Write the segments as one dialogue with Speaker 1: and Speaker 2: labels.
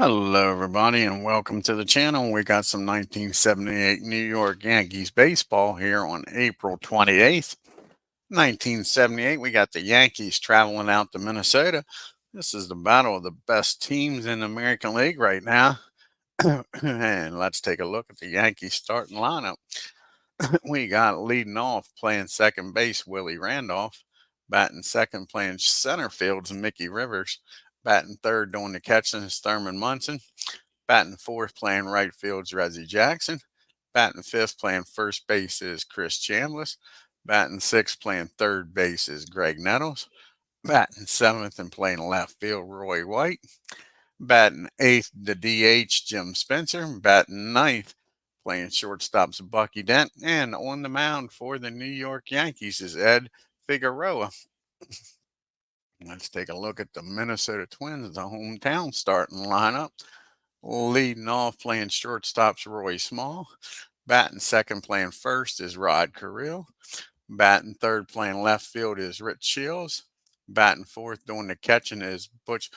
Speaker 1: Hello, everybody, and welcome to the channel. We got some 1978 New York Yankees baseball here on April 28th, 1978. We got the Yankees traveling out to Minnesota. This is the battle of the best teams in the American League right now. And let's take a look at the Yankees starting lineup. We got leading off playing second base, Willie Randolph. Batting second, playing center fields, Mickey Rivers. Batting third, doing the catching, is Thurman Munson. Batting fourth, playing right field's Reggie Jackson. Batting fifth, playing first base is Chris Chambliss. Batting sixth, playing third base is Greg Nettles. Batting seventh and playing left field, Roy White. Batting eighth, the DH, Jim Spencer. Batting ninth, playing shortstops, Bucky Dent. And on the mound for the New York Yankees is Ed Figueroa. Let's take a look at the Minnesota Twins, the hometown starting lineup. Leading off, playing shortstops, Roy Small. Batting second, playing first is Rod Carrill. Batting third, playing left field is Rich Shields. Batting fourth, doing the catching is Butch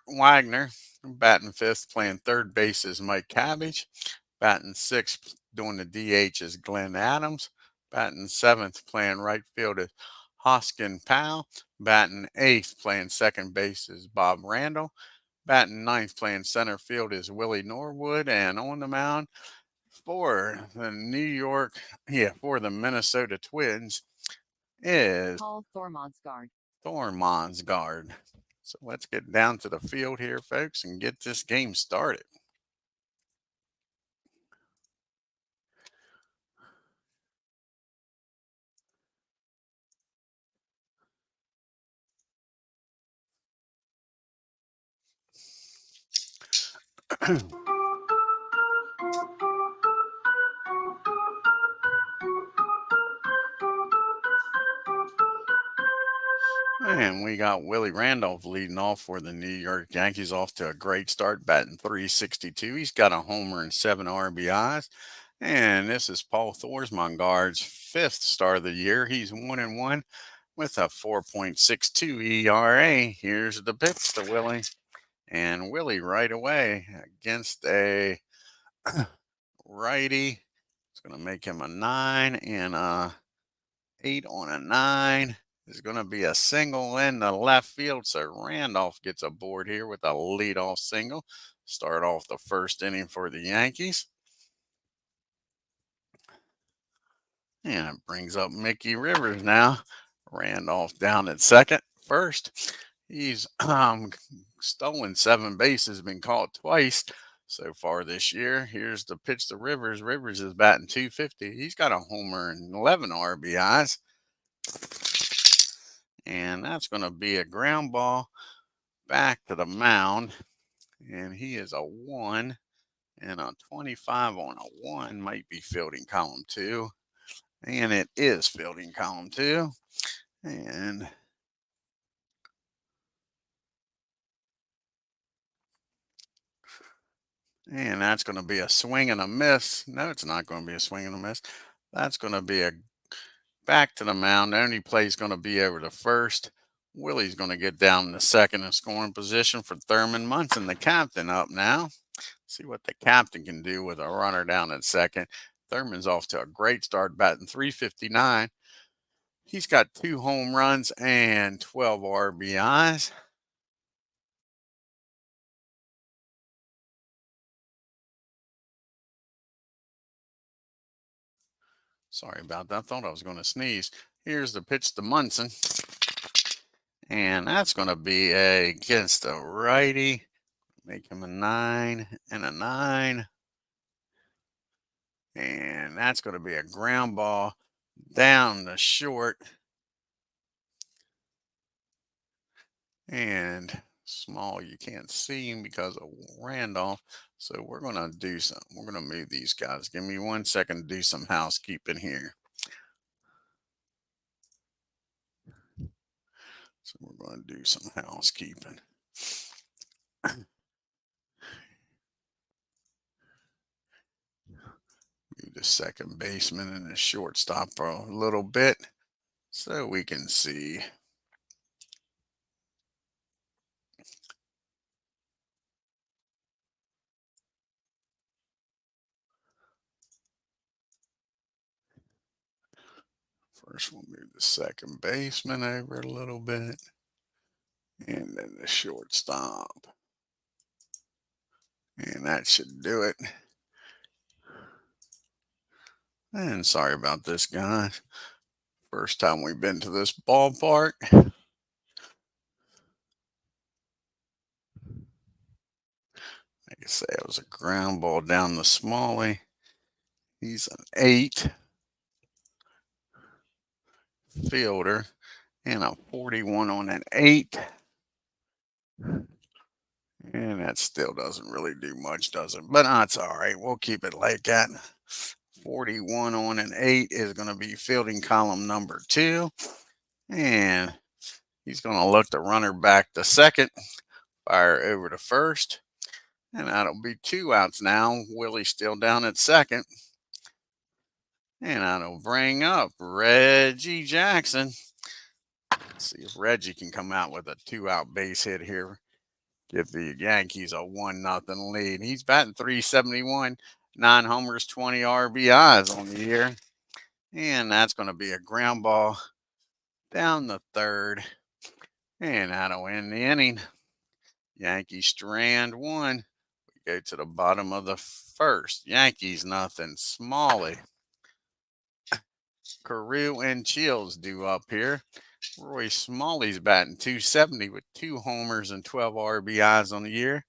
Speaker 1: Wagner. Batting fifth, playing third base is Mike Cabbage. Batting sixth, doing the DH is Glenn Adams. Batting seventh, playing right field is Hoskin Powell. Batting eighth, playing second base is Bob Randall. Batting ninth, playing center field is Willie Norwood. And on the mound for the for the Minnesota Twins is
Speaker 2: Paul THORMODSGARD.
Speaker 1: THORMODSGARD. So let's get down to the field here, folks, and get this game started. And we got Willie Randolph leading off for the New York Yankees, off to a great start, batting 362. He's got a homer and 7 RBIs. And this is Paul Thorsmongard's fifth start of the year. He's 1-1 with a 4.62 ERA. Here's the pitch to Willie. And Willie right away against a righty. It's going to make him a 9 and a 8 on a 9. Is going to be a single in the left field. So Randolph gets aboard here with a leadoff single. Start off the first inning for the Yankees. And it brings up Mickey Rivers now. Randolph down at second. First, he's stolen 7 bases, been caught twice so far this year. Here's the pitch to Rivers. Rivers is batting 250. He's got a homer and 11 RBIs. And that's going to be a ground ball back to the mound. And he is a 1. And a 25 on a 1 might be fielding column 2. And it is fielding column 2. And that's going to be a swing and a miss. No, it's not going to be a swing and a miss. That's going to be a back to the mound. The only play is going to be over to first. Willie's going to get down to second in scoring position for Thurman Munson, the captain, up now. See what the captain can do with a runner down at second. Thurman's off to a great start, batting 359. He's got 2 home runs and 12 RBIs. Sorry about that. I thought I was going to sneeze. Here's the pitch to Munson. And that's going to be against a righty. Make him a 9 and a 9. And that's going to be a ground ball down the short. And Small, you can't see him because of Randolph. So we're going to do something. We're going to move these guys. Give me 1 second to do some housekeeping here. So we're going to do some housekeeping. Move the second baseman and the shortstop for a little bit so we can see. First, we'll move the second baseman over a little bit, and then the shortstop. And that should do it. And sorry about this, guys. First time we've been to this ballpark. Like I say, it was a ground ball down the Smalley. He's an 8 fielder and a 41 on an 8. And that still doesn't really do much, does it? But that's all right. We'll keep it like that. 41 on an 8 is going to be fielding column number 2. And he's going to look the runner back to second, fire over to first. And that'll be 2 outs now. Willie's still down at second. And that'll bring up Reggie Jackson. Let's see if Reggie can come out with a 2-out base hit here. Give the Yankees a 1-0 lead. He's batting .371, 9 homers, 20 RBIs on the year. And that's going to be a ground ball down the third. And that'll end the inning. Yankees strand 1. We go to the bottom of the first. Yankees nothing. Smalley, Carew, and Chills due up here. Roy Smalley's batting .270 with 2 homers and 12 RBIs on the year.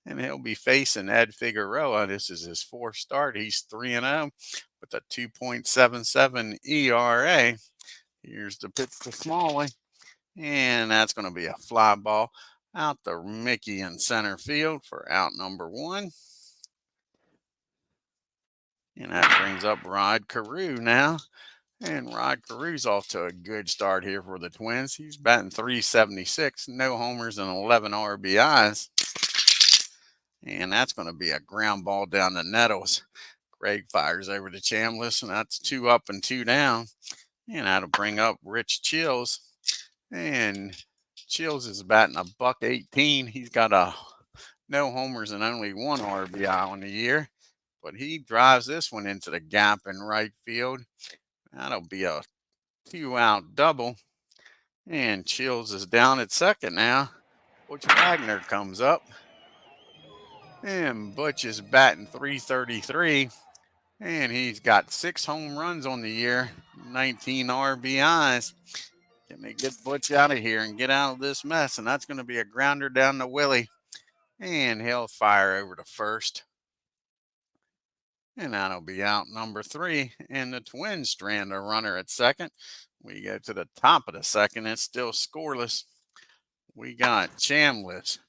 Speaker 1: And he'll be facing Ed Figueroa. This is his 4th start. He's 3-0 with a 2.77 ERA. Here's the pitch to Smalley. And that's going to be a fly ball out to Mickey in center field for out number 1. And that brings up Rod Carew now. And Rod Carew's off to a good start here for the Twins. He's batting .376, no homers and 11 RBIs. And that's going to be a ground ball down the Nettles. Greg fires over to Chambliss, and that's 2 up and 2 down. And that'll bring up Rich Chills. And Chills is batting $118. He's got no homers and only 1 RBI on the year. But he drives this one into the gap in right field. That'll be a 2-out double. And Chills is down at second now. Butch Wagner comes up. And Butch is batting .333. And he's got 6 home runs on the year, 19 RBIs. Can they get Butch out of here and get out of this mess? And that's going to be a grounder down to Willie. And he'll fire over to first. And that'll be out number 3. And the Twins strand a runner at second. We go to the top of the second. It's still scoreless. We got Chambliss,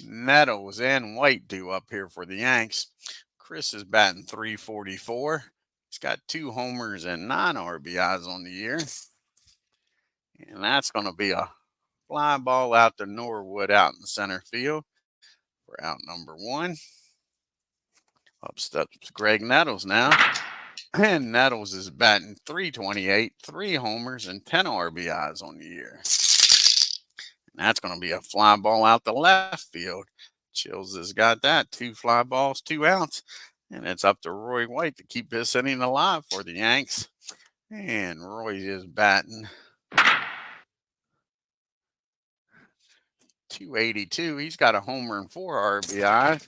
Speaker 1: Nettles, and White due up here for the Yanks. Chris is batting .344. He's got 2 homers and 9 RBIs on the year. And that's going to be a fly ball out to Norwood out in center field for out number 1. Up steps Greg Nettles now. And Nettles is batting .328, 3 homers and 10 RBIs on the year. And that's going to be a fly ball out the left field. Chills has got that. 2 fly balls, 2 outs. And it's up to Roy White to keep this inning alive for the Yanks. And Roy is batting .282. He's got a homer and 4 RBI.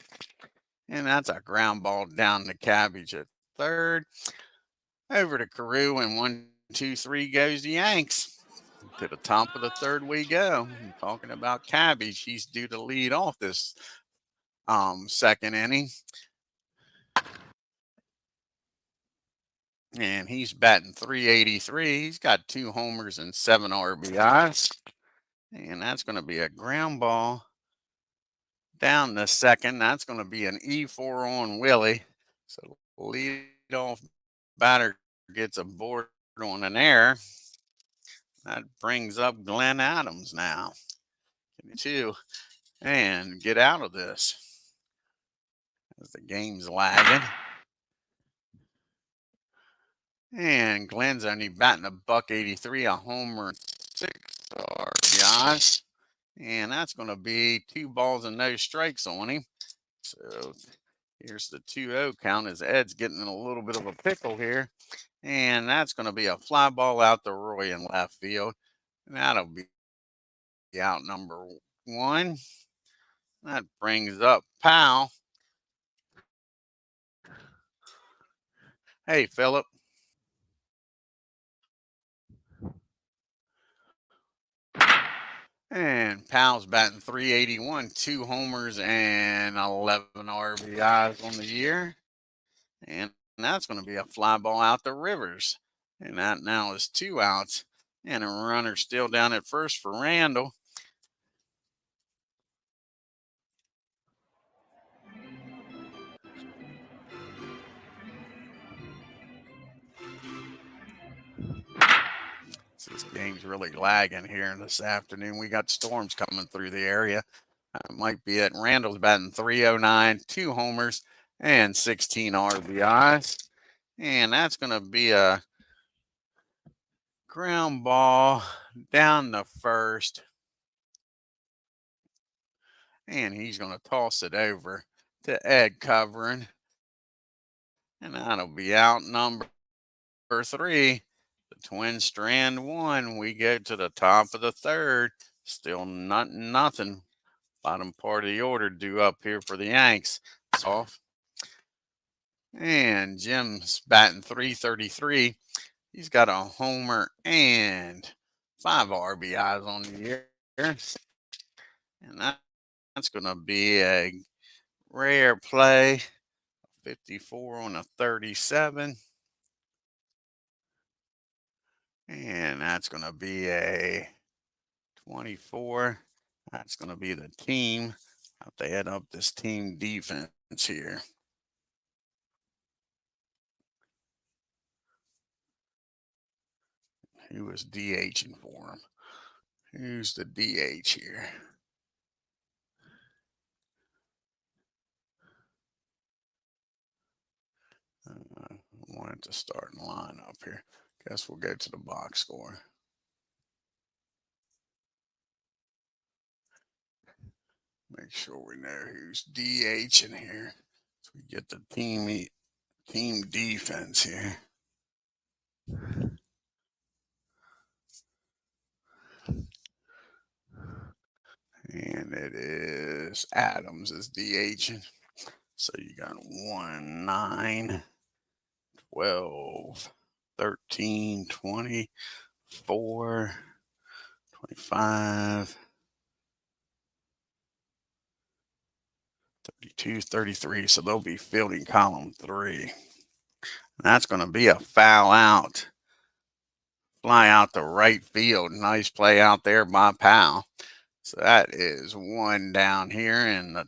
Speaker 1: And that's a ground ball down the Cabbage at third. Over to Carew, and 1, 2, 3 goes the Yanks. To the top of the third we go. I'm talking about Cabbage. He's due to lead off this second inning. And he's batting .383. He's got 2 homers and 7 RBIs. And that's going to be a ground ball down the second. That's going to be an E4 on Willie. So lead off batter gets a board on an error. That brings up Glenn Adams now. And get out of this as the game's lagging. And Glenn's only batting $183, a homer, 6 RBIs. And that's going to be 2 balls and no strikes on him. So Here's the 2-0 count as Ed's getting in a little bit of a pickle here. And that's going to be a fly ball out to Roy in left field. And that'll be out number 1. That brings up Powell. Hey, Philip. And Powell's batting .381, 2 homers and 11 RBIs on the year. And that's going to be a fly ball out to Rivers. And that now is 2 outs. And a runner still down at first for Randall. This game's really lagging here this afternoon. We got storms coming through the area. It might be it. Randall's batting .309, 2 homers and 16 RBIs. And that's going to be a ground ball down the first. And he's going to toss it over to Ed covering. And that'll be out number 3. The Twins strand 1. We get to the top of the 3rd. Still nothing. Bottom part of the order due up here for the Yanks. Off. And Jim's batting .333. He's got a homer and 5 RBIs on the year. And that's going to be a rare play. 54 on a 37. And that's going to be a 24. That's going to be the team. Have to add up this team defense here. Who was DHing for him? Who's the DH here? I wanted to start in line up here. Guess we'll go to the box score. Make sure we know who's DH in here. So we get the team defense here. And it is Adams is DH. So you got 1, 9, 12, 13, 24, 25, 32, 33. So they'll be fielding column 3. And that's going to be a foul out. Fly out to right field. Nice play out there by Powell. So that is 1 down here in the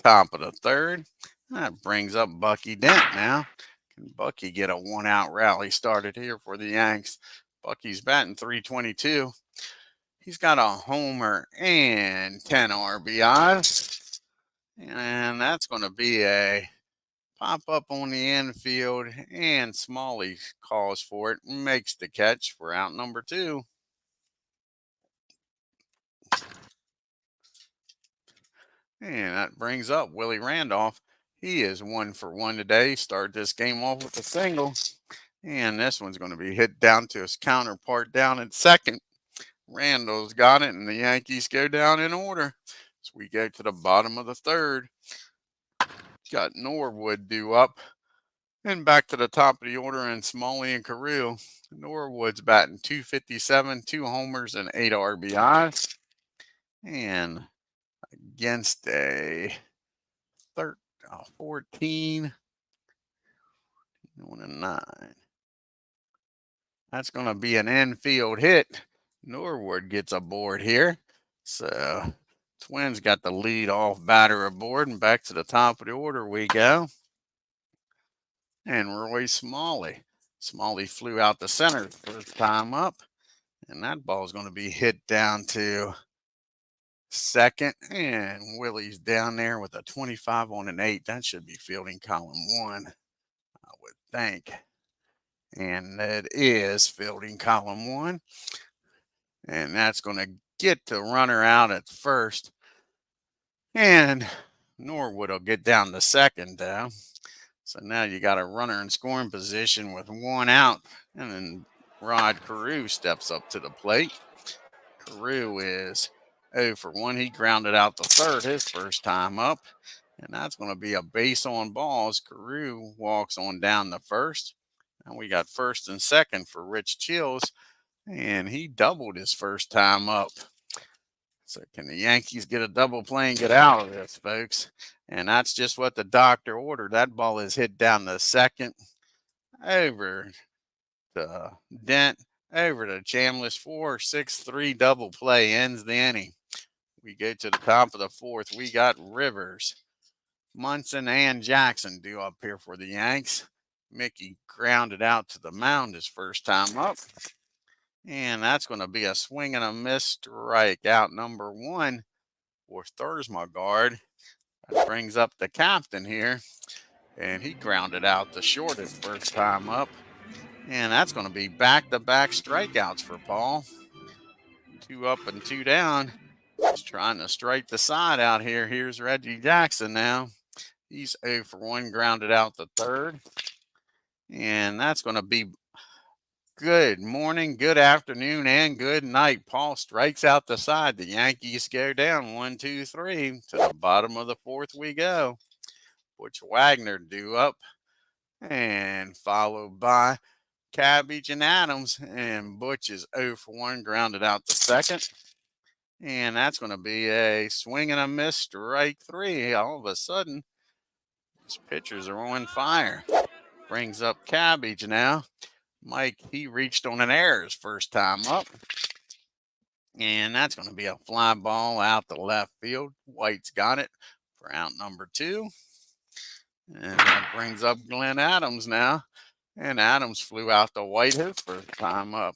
Speaker 1: top of the 3rd. That brings up Bucky Dent now. Can Bucky get a 1-out rally started here for the Yanks? Bucky's batting .322. He's got a homer and 10 RBIs. And that's going to be a pop up on the infield. And Smalley calls for it and makes the catch for out number 2. And that brings up Willie Randolph. He is 1 for 1 today. Started this game off with a single. And this one's going to be hit down to his counterpart down at second. Randall's got it, and the Yankees go down in order. So we go to the bottom of the 3rd. Got Norwood due up. And back to the top of the order in Smalley and Carrillo. Norwood's batting .257, 2 homers and 8 RBIs. And against a 14 on a 9. That's going to be an infield hit. Norwood gets aboard here. So Twins got the lead off batter aboard, and back to the top of the order we go. And Roy Smalley. Smalley flew out the center first time up, and that ball is going to be hit down to second. And Willie's down there with a 25 on an 8. That should be fielding column 1, I would think. And that is fielding column 1. And that's going to get the runner out at first. And Norwood will get down to second, though. So now you got a runner in scoring position with 1 out. And then Rod Carew steps up to the plate. Carew is 0 for 1. He grounded out the third his first time up. And that's going to be a base on balls. Carew walks on down to first. And we got first and second for Rich Chills. And he doubled his first time up. So can the Yankees get a double play and get out of this, folks? And that's just what the doctor ordered. That ball is hit down the second, over to Dent, over to Chambliss. 4-6-3 double play ends the inning. We go to the top of the fourth. We got Rivers, Munson, and Jackson due up here for the Yanks. Mickey grounded out to the mound his first time up. And that's going to be a swing and a miss strike, out number 1 for THORMODSGARD. That brings up the captain here. And he grounded out the short his first time up. And that's going to be back-to-back strikeouts for Paul. 2 up and 2 down. He's trying to strike the side out here. Here's Reggie Jackson now. He's 0 for 1, grounded out the third. And that's going to be good morning, good afternoon, and good night. Paul strikes out the side. The Yankees go down 1, 2, 3. To the bottom of the fourth we go. Butch Wagner due up, and followed by Cabbage and Adams. And Butch is 0 for 1, grounded out the second. And that's going to be a swing and a miss, strike 3. All of a sudden, these pitchers are on fire. Brings up Cabbage now. Mike, he reached on an error his first time up. And that's going to be a fly ball out the left field. White's got it for out number 2. And that brings up Glenn Adams now. And Adams flew out to White his first time up.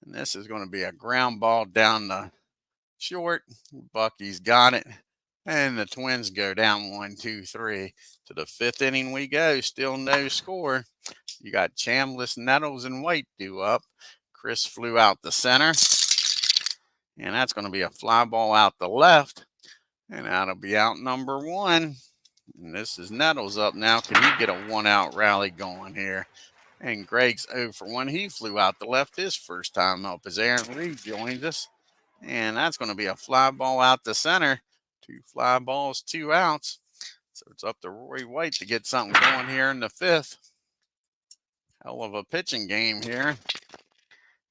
Speaker 1: And this is going to be a ground ball down the short. Bucky's got it. And the Twins go down 1, 2, 3. To the 5th inning we go. Still no score. You got Chambliss, Nettles, and White due up. Chris flew out the center. And that's going to be a fly ball out the left. And that'll be out number 1. And this is Nettles up now. Can he get a 1-out rally going here? And Greg's 0 for 1. He flew out the left his first time up as Aaron Reed joins us. And that's going to be a fly ball out the center. 2 fly balls, 2 outs. So it's up to Roy White to get something going here in the 5th. Hell of a pitching game here.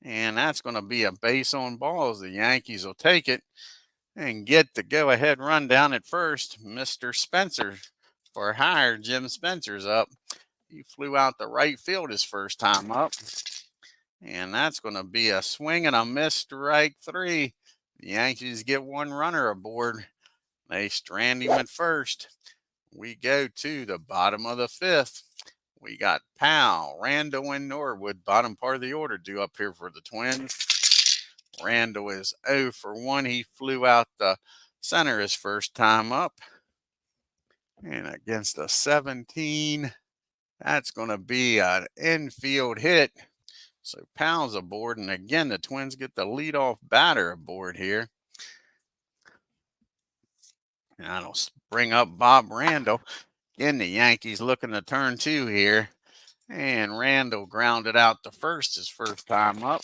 Speaker 1: And that's going to be a base on balls. The Yankees will take it and get the go-ahead run down at first. Mr. Spencer for hire. Jim Spencer's up. He flew out the right field his first time up. And that's going to be a swing and a miss, strike 3. The Yankees get 1 runner aboard. They strand him at first. We go to the bottom of the 5th. We got Powell, Randall, and Norwood, bottom part of the order, due up here for the Twins. Randall is 0 for 1. He flew out the center his first time up. And against a 17, that's going to be an infield hit. So Powell's aboard. And again, the Twins get the leadoff batter aboard here. And that'll bring up Bob Randall. Again, the Yankees looking to turn 2 here. And Randall grounded out the first his first time up.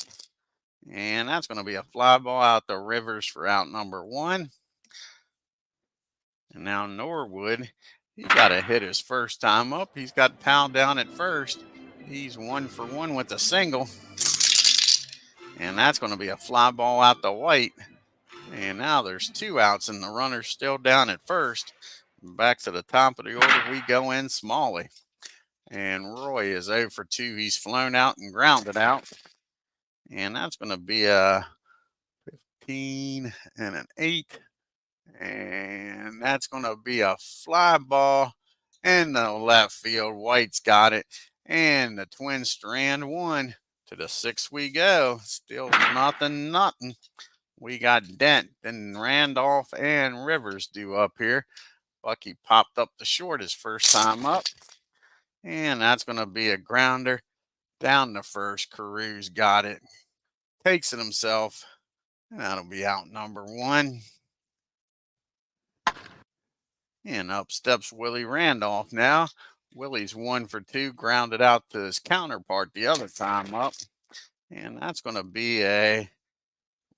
Speaker 1: And that's going to be a fly ball out to Rivers for out number 1. And now Norwood, he got a hit his first time up. He's got Powell down at first. He's 1 for 1 with a single. And that's going to be a fly ball out to White. And now there's 2 outs and the runner's still down at first. Back to the top of the order we go in. Smalley. And Roy is 0 for 2. He's flown out and grounded out. And that's going to be a 15 and an 8. And that's going to be a fly ball in the left field. White's got it. And the Twins strand 1. To the 6th we go. Still nothing. We got Dent and Randolph and Rivers due up here. Bucky popped up the short his first time up. And that's going to be a grounder down the first. Carew's got it. Takes it himself. And that'll be out number 1. And up steps Willie Randolph now. Willie's 1 for 2, grounded out to his counterpart the other time up. And that's going to be a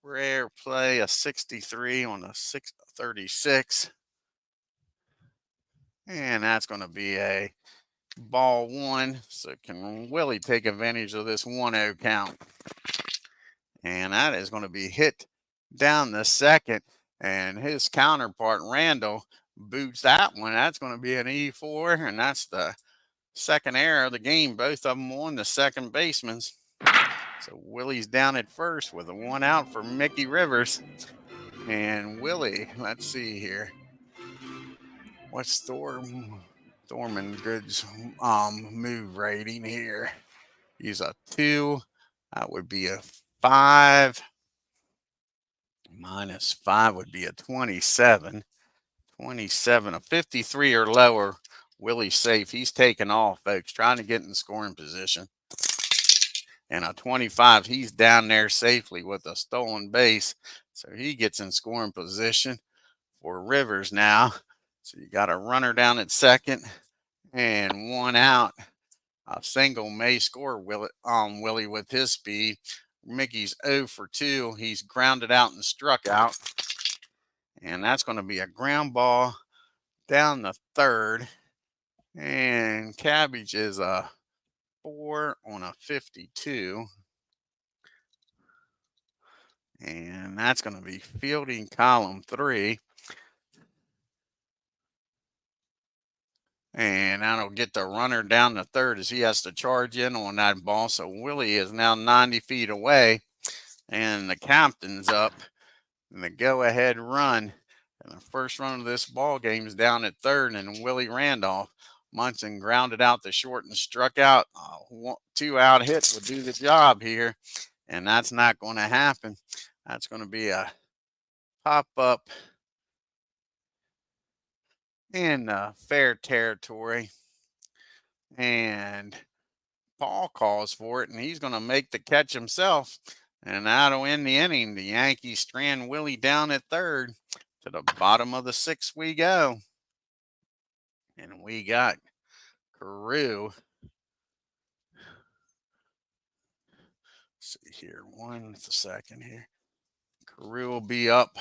Speaker 1: rare play, a 63 on a 36. And that's going to be a ball 1. So can Willie take advantage of this 1-0 count? And that is going to be hit down the second. And his counterpart, Randall, boots that one. That's going to be an E4. And that's the second error of the game. Both of them on the second basemans. So Willie's down at first with a 1 out for Mickey Rivers. And Willie, let's see here. What's THORMODSGARD's move rating here? He's a 2. That would be a 5. Minus 5 would be a 27. 27, a 53 or lower. Willie's safe. He's taking off, folks, trying to get in scoring position. And a 25, he's down there safely with a stolen base. So he gets in scoring position for Rivers now. So you got a runner down at second and 1 out. A single may score Willie with his speed. Mickey's 0 for 2. He's grounded out and struck out. And that's going to be a ground ball down the third. And Cabbage is a 4 on a 52. And that's going to be fielding column 3. And that'll get the runner down the third as he has to charge in on that ball. So Willie is now 90 feet away. And the captain's up. And the go-ahead run. And the first run of this ball game is down at third. And Willie Randolph. Munson grounded out the short and struck out. 2-out hit would do the job here. And that's not going to happen. That's going to be a pop-up in fair territory. And Paul calls for it, and he's going to make the catch himself. And that'll end the inning. The Yankees strand Willie down at third. To the bottom of the 6th we go. And we got Carew. Let's see here. 1 second here. Carew will be up,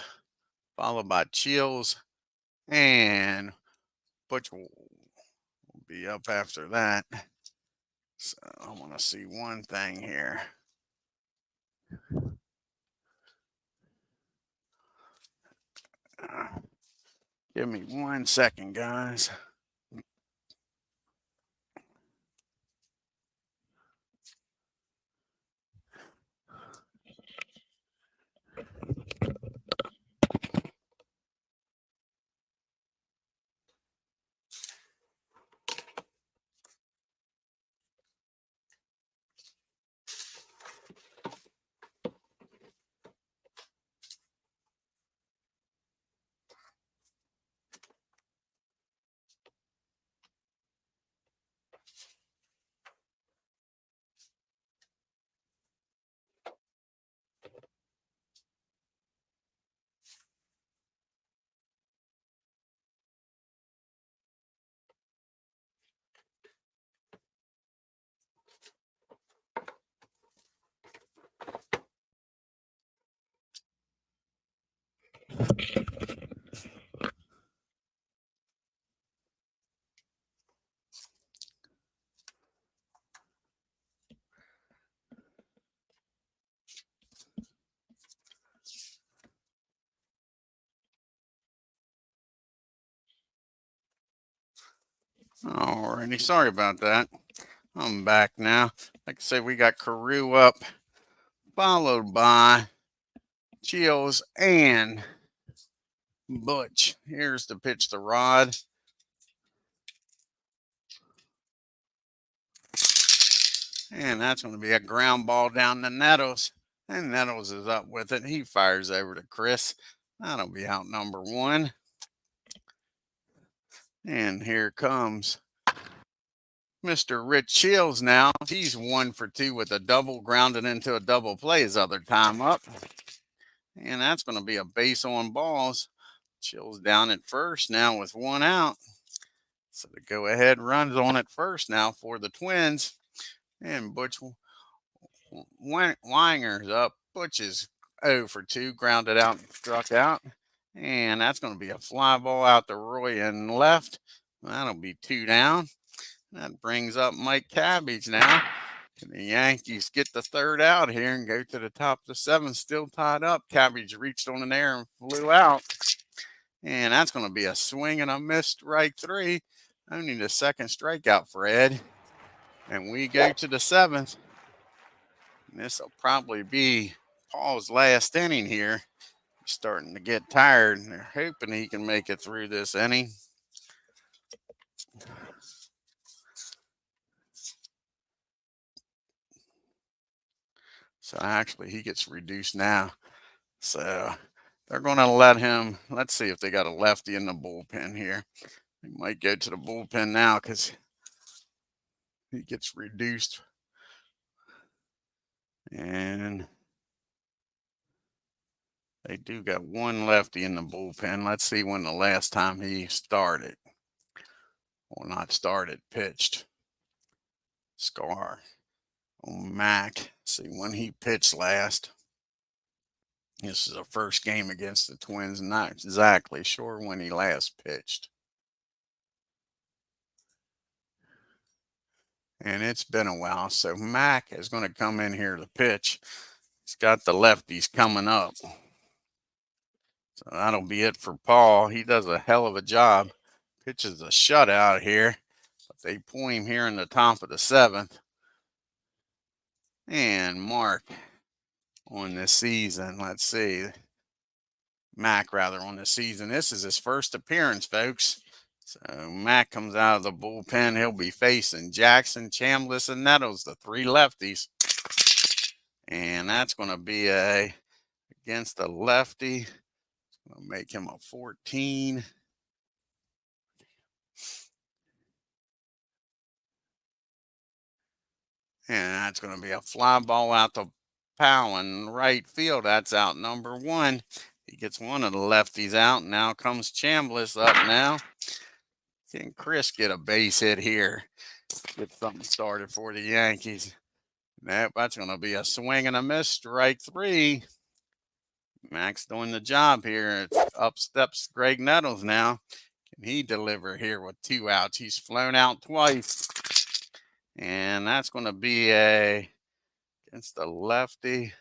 Speaker 1: followed by Chills. And Butch will be up after that. So I want to see one thing here. Give me 1 second, guys. Alrighty, sorry about that. I'm back now. Like I said, we got Carew up, followed by Chills and Butch. Here's the pitch to Rod. And that's going to be a ground ball down to Nettles. And Nettles is up with it. He fires over to Chris. That'll be out number 1. And here comes Mr. Rich Chills now. He's 1 for 2 with a double, grounded into a double play his other time up. And that's going to be a base on balls. Chills down at first now with one out. So the go-ahead runs on at first now for the Twins. And Butch Wanger's up. Butch is 0 for 2, grounded out and struck out. And that's going to be a fly ball out to Roy and left. That'll be 2 down. That brings up Mike Cabbage now. Can the Yankees get the third out here and go to the top of the 7th, still tied up? Cabbage reached on an air and flew out. And that's going to be a swing and a miss, strike 3. Only the second strikeout for Ed. And we go to the 7th. This will probably be Paul's last inning here. He's starting to get tired, and they're hoping he can make it through this inning. So actually, he gets reduced now. So they're going to let him. Let's see if they got a lefty in the bullpen here. They might go to the bullpen now because he gets reduced. And they do got one lefty in the bullpen. Let's see when the last time he started. Well, not started, pitched. Scar on Mac. See when he pitched last. This is the first game against the Twins. Not exactly sure when he last pitched. And it's been a while. So Mac is going to come in here to pitch. He's got the lefties coming up. So that'll be it for Paul. He does a hell of a job. Pitches a shutout here. But they pull him here in the top of the 7th. And Mark on this season. Let's see. Mac, rather, on the season. This is his first appearance, folks. So Mac comes out of the bullpen. He'll be facing Jackson, Chambliss, and Nettles, the 3 lefties. And that's going to be against a lefty. It's going to make him a 14. And that's going to be a fly ball out to Powell in right field. That's out number 1. He gets one of the lefties out. Now comes Chambliss up now. Can Chris get a base hit here? Get something started for the Yankees. Nope, that's going to be a swing and a miss. Strike 3. Mac's doing the job here. Up steps Greg Nettles now. Can he deliver here with 2 outs? He's flown out twice. And that's going to be against the lefty.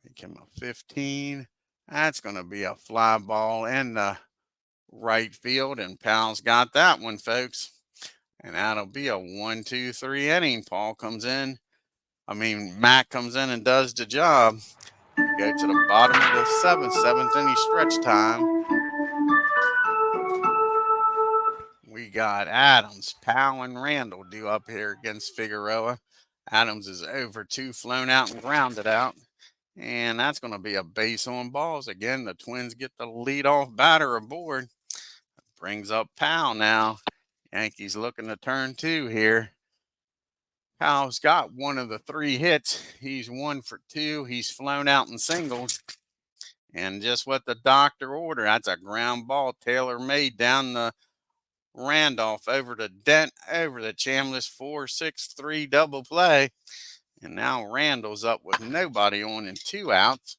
Speaker 1: Make him a 15. That's going to be a fly ball in the right field. And Powell's got that one, folks. And that'll be a 1-2-3 inning. Mac comes in and does the job. We go to the bottom of the 7th inning stretch time. We got Adams, Powell, and Randall due up here against Figueroa. Adams is 0 for 2, flown out and grounded out. And that's going to be a base on balls. Again, the Twins get the leadoff batter aboard. Brings up Powell now. Yankees looking to turn 2 here. Powell's got one of the 3 hits. He's 1 for 2. He's flown out in singles. And just what the doctor ordered. That's a ground ball tailor-made down the Randolph over to Dent, over the Chambliss 4-6-3 double play. And now Randall's up with nobody on and 2 outs.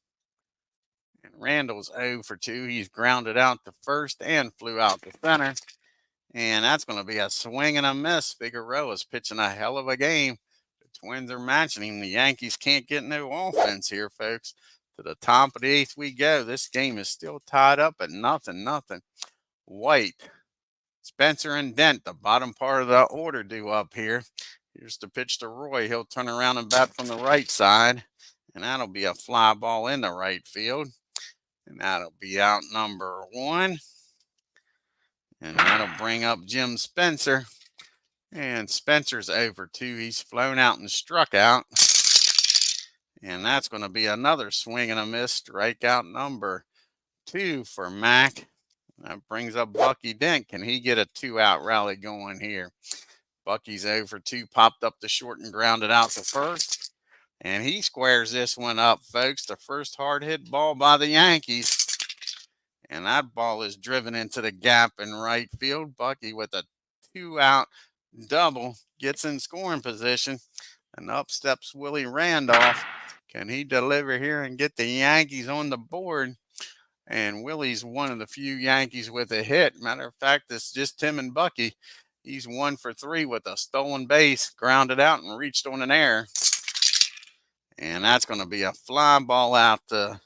Speaker 1: And Randall's 0 for 2. He's grounded out to first and flew out to center. And that's going to be a swing and a miss. Figueroa's pitching a hell of a game. The Twins are matching him. The Yankees can't get no offense here, folks. To the top of the 8th we go. This game is still tied up at nothing. White, Spencer, and Dent, the bottom part of the order due up here. Here's the pitch to Roy. He'll turn around and bat from the right side. And that'll be a fly ball in the right field. And that'll be out number 1. And that'll bring up Jim Spencer. And Spencer's 0 for 2. He's flown out and struck out. And that's going to be another swing and a miss. Strikeout number 2 for Mac. That brings up Bucky Dent. Can he get a 2-out rally going here? Bucky's 0 for 2. Popped up the short and grounded out to first. And he squares this one up, folks. The first hard hit ball by the Yankees. And that ball is driven into the gap in right field. Bucky with a 2-out double gets in scoring position. And up steps Willie Randolph. Can he deliver here and get the Yankees on the board? And Willie's one of the few Yankees with a hit. Matter of fact, it's just Tim and Bucky. He's 1 for 3 with a stolen base, grounded out and reached on an error. And that's going to be a fly ball out to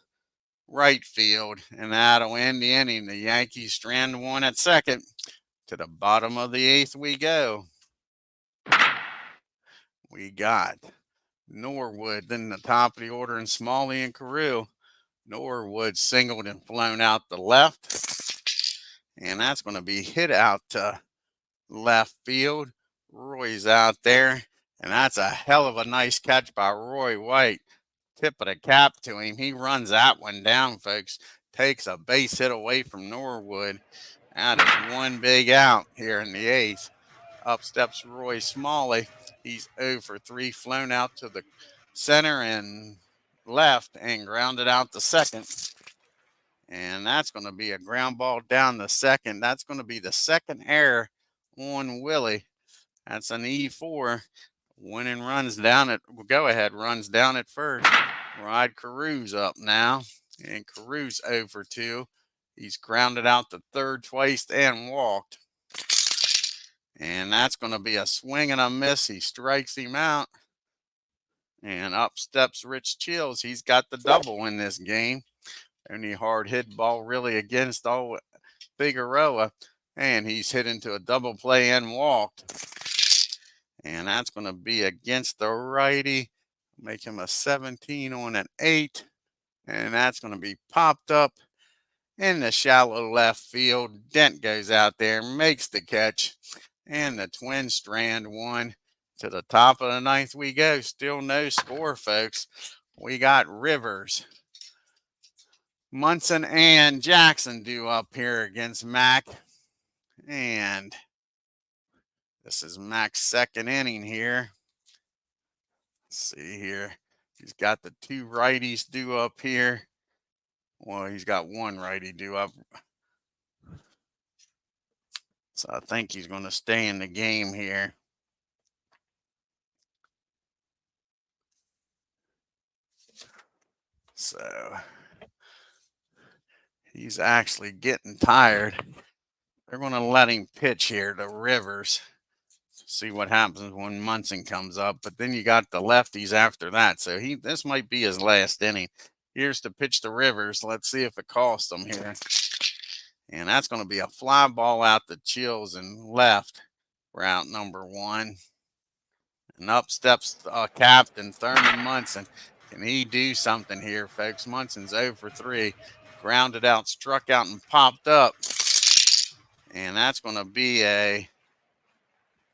Speaker 1: right field. And that'll end the inning. The Yankees strand one at second. To the bottom of the 8th we go. We got Norwood in the top of the order and Smalley and Carew. Norwood singled and flown out the left. And that's going to be hit out to left field. Roy's out there. And that's a hell of a nice catch by Roy White. Tip of the cap to him. He runs that one down, folks. Takes a base hit away from Norwood. That is one big out here in the 8th. Up steps Roy Smalley. He's 0 for 3, flown out to the center and left and grounded out the second. And that's going to be a ground ball down the second. That's going to be the second error on Willie. That's an E4. Winning runs down at, go ahead, runs down at first. Rod Carew's up now. And Carew's 0 for 2. He's grounded out the third twice and walked. And that's going to be a swing and a miss. He strikes him out. And up steps Rich Chills. He's got the double in this game. Only hard hit ball really against all Figueroa. And he's hit into a double play and walked. And that's going to be against the righty. Make him a 17 on an 8. And that's going to be popped up in the shallow left field. Dent goes out there, makes the catch. And the Twins strand one. To the top of the 9th we go. Still no score, folks. We got Rivers, Munson, and Jackson due up here against Mac. And this is Mac's second inning here. Let's see here. He's got the 2 righties due up here. Well, he's got 1 righty due up. So I think he's going to stay in the game here. So he's actually getting tired. They're going to let him pitch here to Rivers. See what happens when Munson comes up. But then you got the lefties after that. So this might be his last inning. Here's the pitch to Rivers. Let's see if it costs him here. And that's going to be a fly ball out to Chills and left. Route number 1. And up steps Captain Thurman Munson. Can he do something here, folks? Munson's 0 for 3. Grounded out, struck out, and popped up. And that's going to be a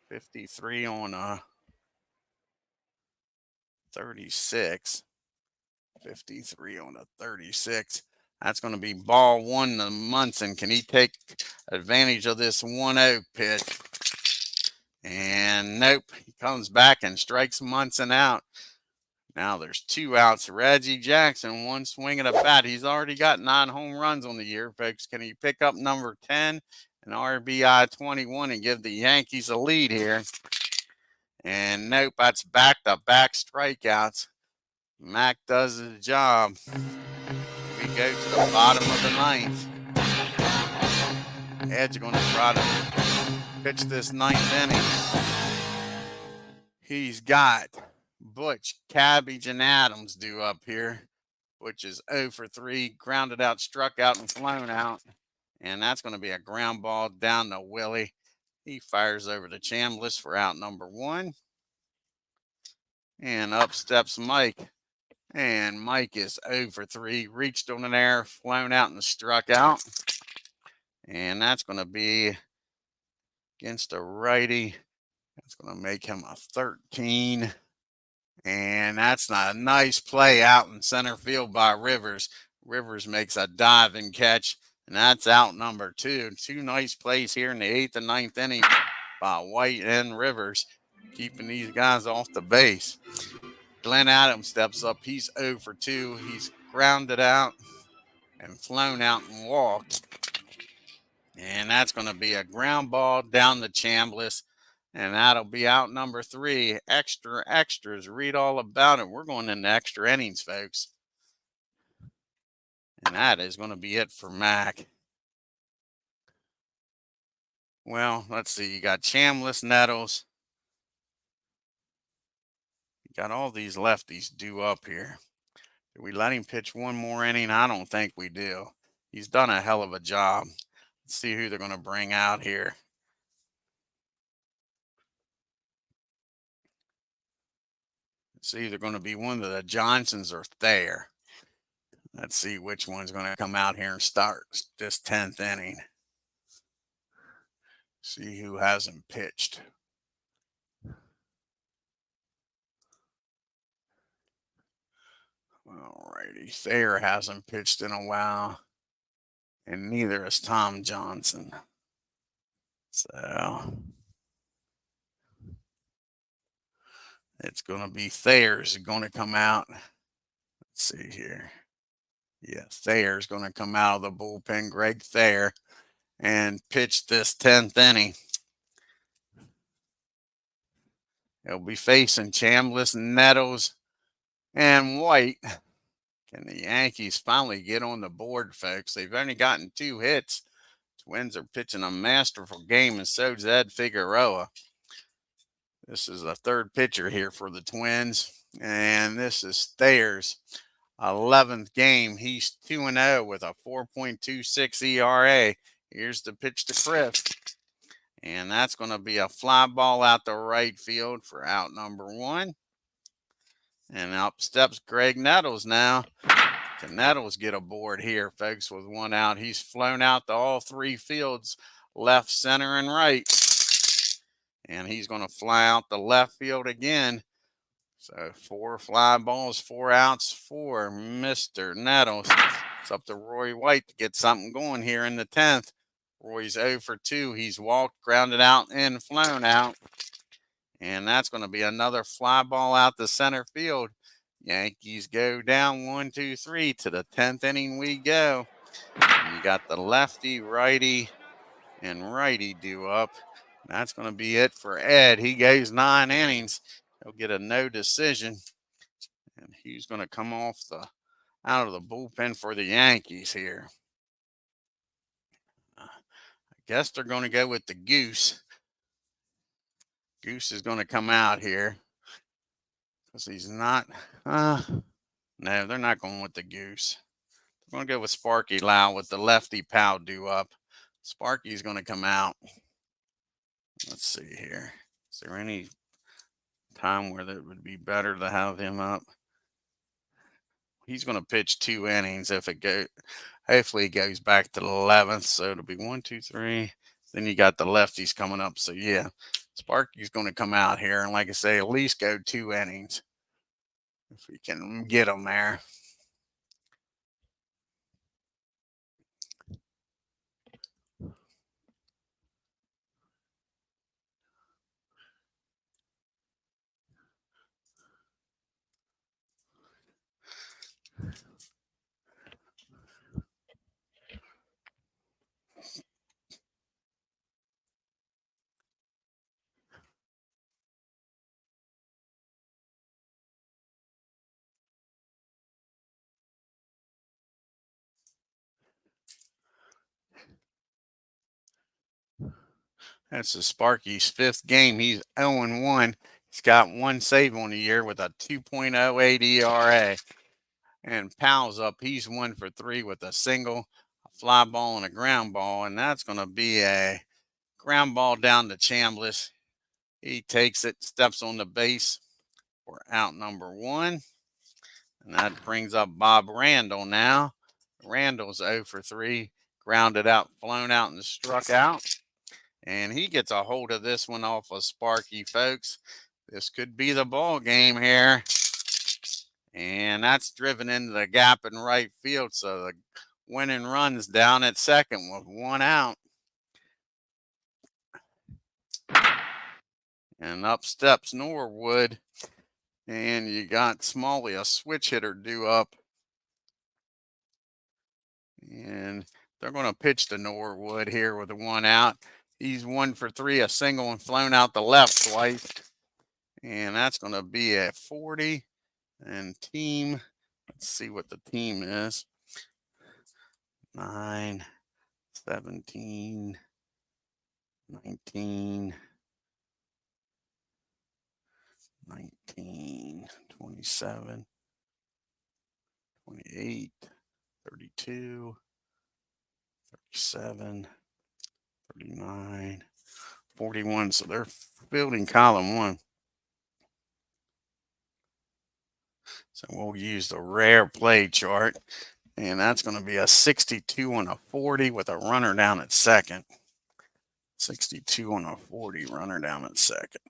Speaker 1: 53 on a 36. 53 on a 36. That's going to be ball 1 to Munson. Can he take advantage of this 1-0 pitch? And nope. He comes back and strikes Munson out. Now there's 2 outs. Reggie Jackson, 1 swing at a bat. He's already got 9 home runs on the year, folks. Can he pick up number 10 and RBI 21 and give the Yankees a lead here? And nope, that's back-to-back strikeouts. Mac does his job. We go to the bottom of the 9th. Ed's going to try to pitch this 9th inning. He's got Butch, Cabbage, and Adams due up here. Butch is 0 for 3, grounded out, struck out, and flown out. And that's going to be a ground ball down to Willie. He fires over to Chambliss for out number 1. And up steps Mike. And Mike is 0 for 3, reached on an error, flown out, and struck out. And that's going to be against a righty. That's going to make him a 13. And that's not a nice play out in center field by Rivers. Rivers makes a diving catch, and that's out number 2. 2 nice plays here in the 8th and 9th inning by White and Rivers, keeping these guys off the base. Glenn Adams steps up. He's 0 for 2. He's grounded out. and flown out and walked. And that's going to be a ground ball down the Chambliss. And that'll be out number 3. Extra extras. Read all about it. We're going into extra innings, folks. And that is going to be it for Mac. Well, let's see. You got Chambliss, Nettles. You got all these lefties due up here. Do we let him pitch one more inning? I don't think we do. He's done a hell of a job. Let's see who they're going to bring out here. It's either going to be one of the Johnsons or Thayer. Let's see which one's going to come out here and start this 10th inning. See who hasn't pitched. Alrighty, Thayer hasn't pitched in a while, and neither has Tom Johnson. So it's going to be Thayer's going to come out. Let's see here. Yeah, Thayer's going to come out of the bullpen, Greg Thayer, and pitch this 10th inning. He'll be facing Chambliss, Nettles, and White. Can the Yankees finally get on the board, folks? They've only gotten 2 hits. Twins are pitching a masterful game, and so does Ed Figueroa. This is the 3rd pitcher here for the Twins, and this is Thayer's 11th game. He's 2-0 with a 4.26 ERA. Here's the pitch to Chris, and that's going to be a fly ball out to right field for out number 1. And up steps Greg Nettles now. Can Nettles get aboard here, folks, with 1 out? He's flown out to all 3 fields, left, center, and right. And he's going to fly out the left field again. So 4 fly balls, 4 outs for Mr. Nettles. It's up to Roy White to get something going here in the 10th. Roy's 0 for 2. He's walked, grounded out, and flown out. And that's going to be another fly ball out to center field. Yankees go down 1, 2, 3 to the 10th inning we go. And you got the lefty, righty, and righty due up. That's going to be it for Ed. He goes 9 innings. He'll get a no decision. And he's going to come off out of the bullpen for the Yankees here. I guess they're going to go with the Goose. Goose is going to come out here because he's not. No, they're not going with the Goose. They're going to go with Sparky Lau with the lefty Powell due up. Sparky's going to come out. Let's see here. Is there any time where that would be better to have him up? He's going to pitch 2 innings if it goes. Hopefully, he goes back to the 11th. So it'll be 1, 2, 3. Then you got the lefties coming up. So yeah, Sparky's going to come out here and, like I say, at least go 2 innings if we can get him there. That's Sparky's 5th game. He's 0-1. He's got 1 save on the year with a 2.08 ERA. And Powell's up. He's 1 for 3 with a single, a fly ball, and a ground ball. And that's going to be a ground ball down to Chambliss. He takes it, steps on the base for out number 1. And that brings up Bob Randall now. Randall's 0 for 3. Grounded out, flown out, and struck out. And he gets a hold of this one off of Sparky, folks. This could be the ball game here. And that's driven into the gap in right field. So the winning run's down at second with 1 out. And up steps Norwood. And you got Smalley, a switch hitter, due up. And they're going to pitch to Norwood here with a 1 out. He's 1 for 3, a single, and flown out the left twice. And that's going to be a 40. And team, let's see what the team is. 9, 17, 19, 19, 27, 28, 32, 37, 39, 41. So they're fielding column 1. So we'll use the rare play chart. And that's going to be a 62 and a 40 with a runner down at second. 62 and a 40, runner down at second.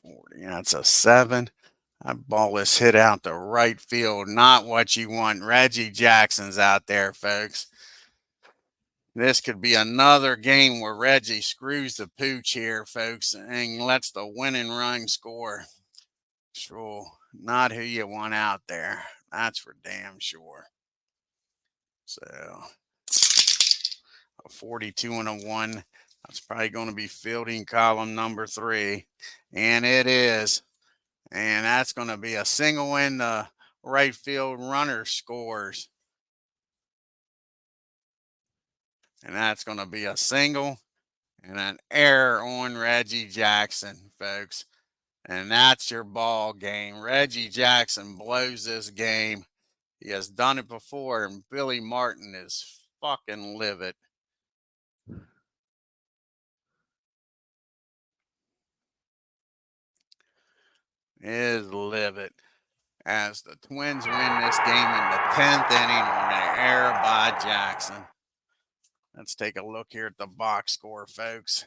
Speaker 1: 40, that's a 7. That ball is hit out to right field. Not what you want. Reggie Jackson's out there, folks. This could be another game where Reggie screws the pooch here, folks, and lets the winning run score. Sure, not who you want out there. That's for damn sure. So, a 42 and a 1. That's probably going to be fielding column number 3. And it is. And that's going to be a single in the right field, runner scores. And that's going to be a single and an error on Reggie Jackson, folks. And that's your ball game. Reggie Jackson blows this game. He has done it before, and Billy Martin is fucking livid. Is livid. As the Twins win this game in the 10th inning on an error by Jackson. Let's take a look here at the box score, folks.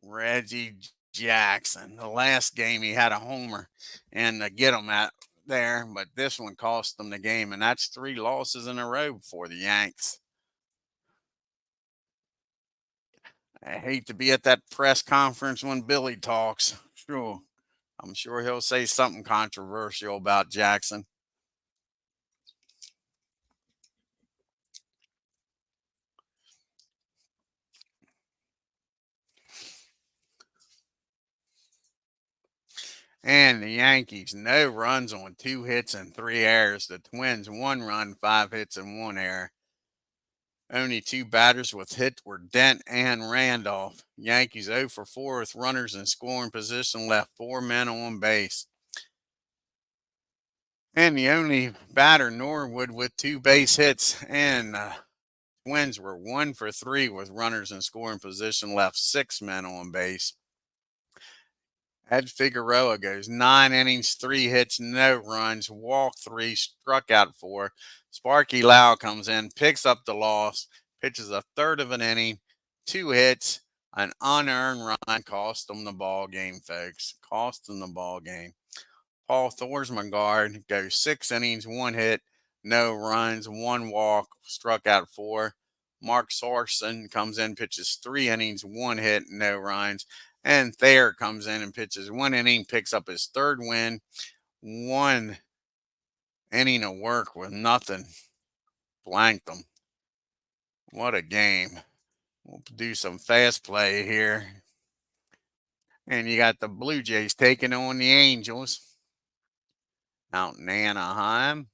Speaker 1: Reggie Jackson. The last game he had a homer and to get him at there, but this one cost them the game, and that's 3 losses in a row for the Yanks. I hate to be at that press conference when Billy talks. Sure. I'm sure he'll say something controversial about Jackson. And the Yankees, no runs on 2 hits and 3 errors. The Twins, 1 run, 5 hits, and 1 error. Only 2 batters with hit were Dent and Randolph. Yankees 0 for 4 with runners in scoring position, left 4 men on base. And the only batter, Norwood, with 2 base hits. And Twins were 1 for 3 with runners in scoring position, left 6 men on base. Ed Figueroa goes 9 innings, 3 hits, no runs, walked 3, struck out 4. Sparky Lau comes in, picks up the loss, pitches a third of an inning, 2 hits, an unearned run, cost them the ball game, folks. Cost them the ball game. Paul THORMODSGARD goes 6 innings, 1 hit, no runs, 1 walk, struck out 4. Mark Sarson comes in, pitches 3 innings, 1 hit, no runs. And Thayer comes in and pitches 1 inning, picks up his 3rd win, 1 inning of work with nothing. Blanked them. What a game. We'll do some fast play here. And you got the Blue Jays taking on the Angels out in Anaheim.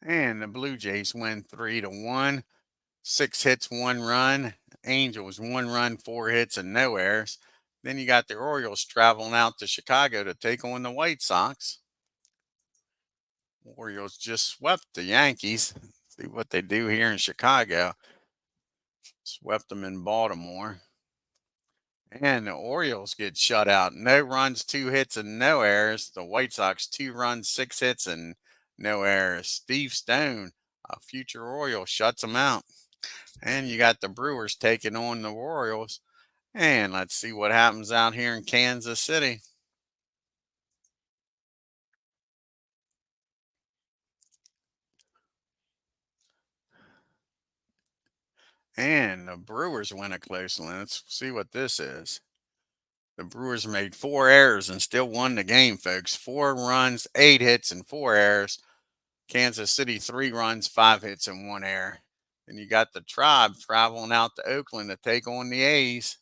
Speaker 1: And the Blue Jays win 3-1. 6 hits, 1 run. Angels 1 run, 4 hits, and no errors. Then you got the Orioles traveling out to Chicago to take on the White Sox. Orioles just swept the Yankees. See what they do here in Chicago. Swept them in Baltimore. And the Orioles get shut out. No runs, 2 hits, and no errors. The White Sox, 2 runs, 6 hits, and no errors. Steve Stone, a future Oriole, shuts them out. And you got the Brewers taking on the Orioles. And let's see what happens out here in Kansas City. And the Brewers win a close one. Let's see what this is. The Brewers made 4 errors and still won the game, folks. 4 runs, 8 hits, and 4 errors. Kansas City, 3 runs, 5 hits, and 1 error. Then you got the Tribe traveling out to Oakland to take on the A's.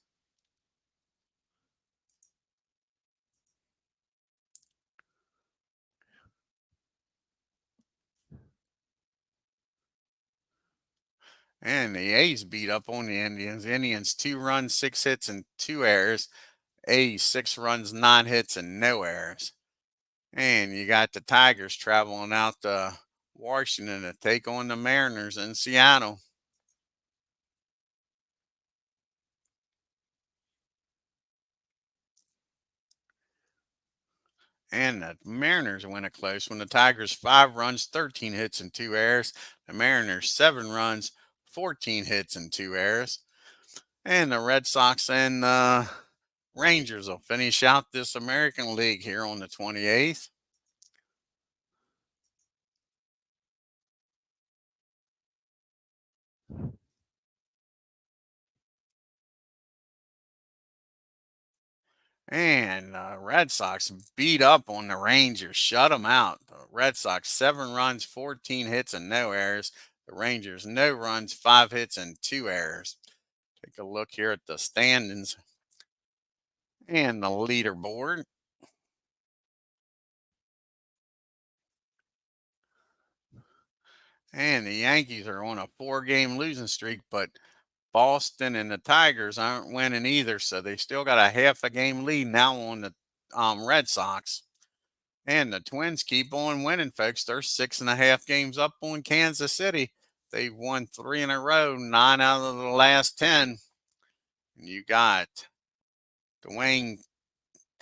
Speaker 1: And the A's beat up on the Indians. Indians 2 runs, 6 hits, and 2 errors. A's 6 runs, 9 hits, and no errors. And you got the Tigers traveling out to Washington to take on the Mariners in Seattle. And the Mariners win a close one. The Tigers 5 runs, 13 hits, and 2 errors. The Mariners 7 runs, 14 hits, and 2 errors. And the Red Sox and the Rangers will finish out this American League here on the 28th. And Red Sox beat up on the Rangers, shut them out. The Red Sox 7 runs, 14 hits, and no errors. The Rangers no runs, 5 hits, and 2 errors. Take a look here at the standings and the leaderboard. And the Yankees are on a 4-game losing streak, but Boston and the Tigers aren't winning either, so they still got a half a game lead now on the Red Sox. And the Twins keep on winning, folks. They're 6.5 games up on Kansas City. They've won 3 in a row, 9 out of the last 10. And you got Dwayne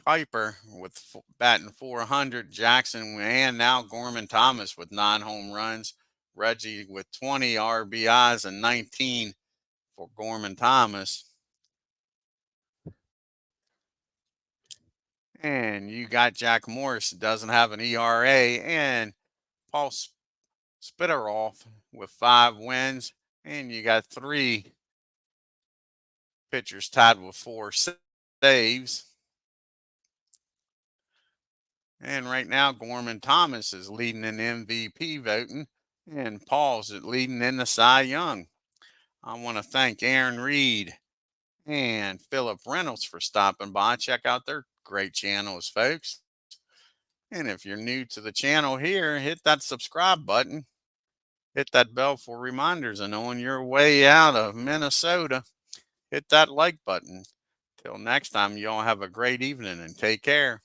Speaker 1: Kuiper with batting 400, Jackson, and now Gorman Thomas with 9 home runs. Reggie with 20 RBIs and 19 for Gorman Thomas. And you got Jack Morris, doesn't have an ERA, and Paul Spitteroff with 5 wins. And you got 3 pitchers tied with 4 saves. And right now, Gorman Thomas is leading in MVP voting, and Paul's leading in the Cy Young. I want to thank Aaron Reed and Philip Reynolds for stopping by. Check out their great channels, folks. And if you're new to the channel here, hit that subscribe button. Hit that bell for reminders. And on your way out of Minnesota, hit that like button. Till next time, y'all have a great evening and take care.